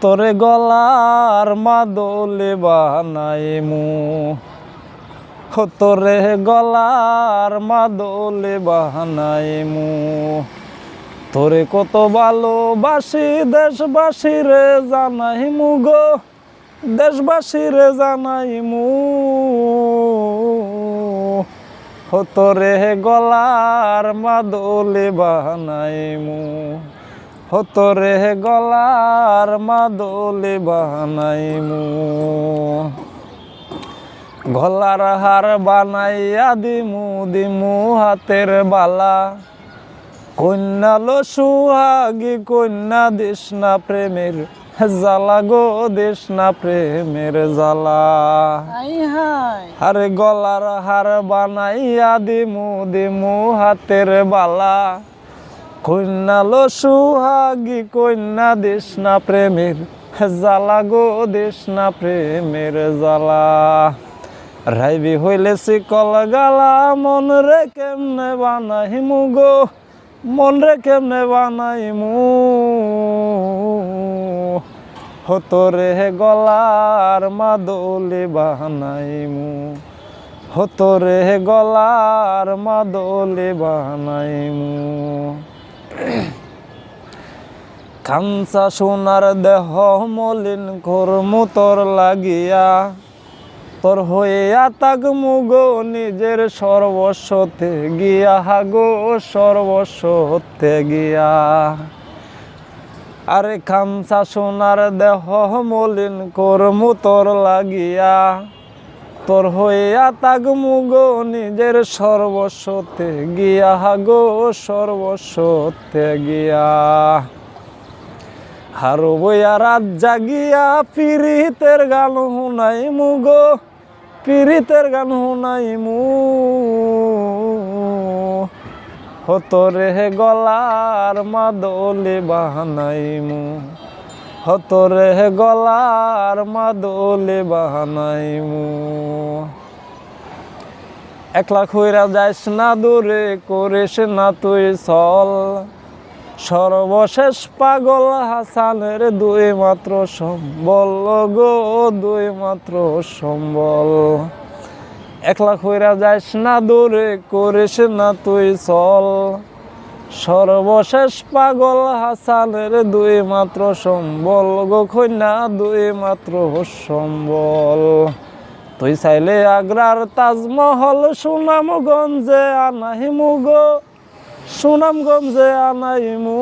তোরে গলার মাদলে বানাইমু তোরে গলার মাদলে বানাইমু তোরে কত ভালোবাসি দেশবাসী রে জানাইমু গো দেশবাসী রে জানাইমু তোরে গলার মাদলে বানাইমু তোরে গলার মাদলে বানাইমু গলার হার বানাইয়া দিমু দিমু হাতের বালা কন্যা লো সুহাগী কন্যা দিস না প্রেমের জ্বালা গো দিস না প্রেমের জ্বালা আরে গলার হার বানাইয়া দিমু দিমু হাতের বালা কন্যা লো সুহাগী কন্যা দিস না প্রেমের জ্বালা গো দিস না প্রেমের জ্বালা রাইবি হইলে শিকল গালা মন রে কেমনে বানাইমু গো মন রে কেমনে বানাইমু তোরে গলার মাদলে বানাইমু তোরে গলার মাদলে বানাইমু কাঞ্চা সোনার দেহ মলিন করমু তোর লাগিয়া তোর হইয়া তাকমু গো নিজের সর্বস্বতে গিয়া গো সর্বস্বতে গিয়া আরে কাঞ্চা সোনার দেহ মলিন করমু তোর লাগিয়া তোর হইয়া তাকমু গো নিজের সর্বস্বতে গিয়া গো সর্বস্বতে গিয়া হারো বইয়া রাত জাগিয়া পীড়িতের গান শুনাইমু গো পীড়িতের গান শুনাইমু তোরে গলার মাদলে বানাইমু তোরে গলার মাদলে বানাইমু একলা কইরা যাইস না দূরে করিস না তুই চল সর্বশেষ পাগল হাসানের দুই মাত্র সম্বল গো দুই মাত্র সম্বল একলা কইরা যাইস না দূরে করিস না তুই চল সর্বশেষ পাগল হাসানের দুই মাত্র সম্বল গো কন্যা দুই মাত্র সম্বল তুই চাইলে আগ্রার তাজমহল সুনামগঞ্জে আনাইমু গো সুনামগঞ্জে আনাইমু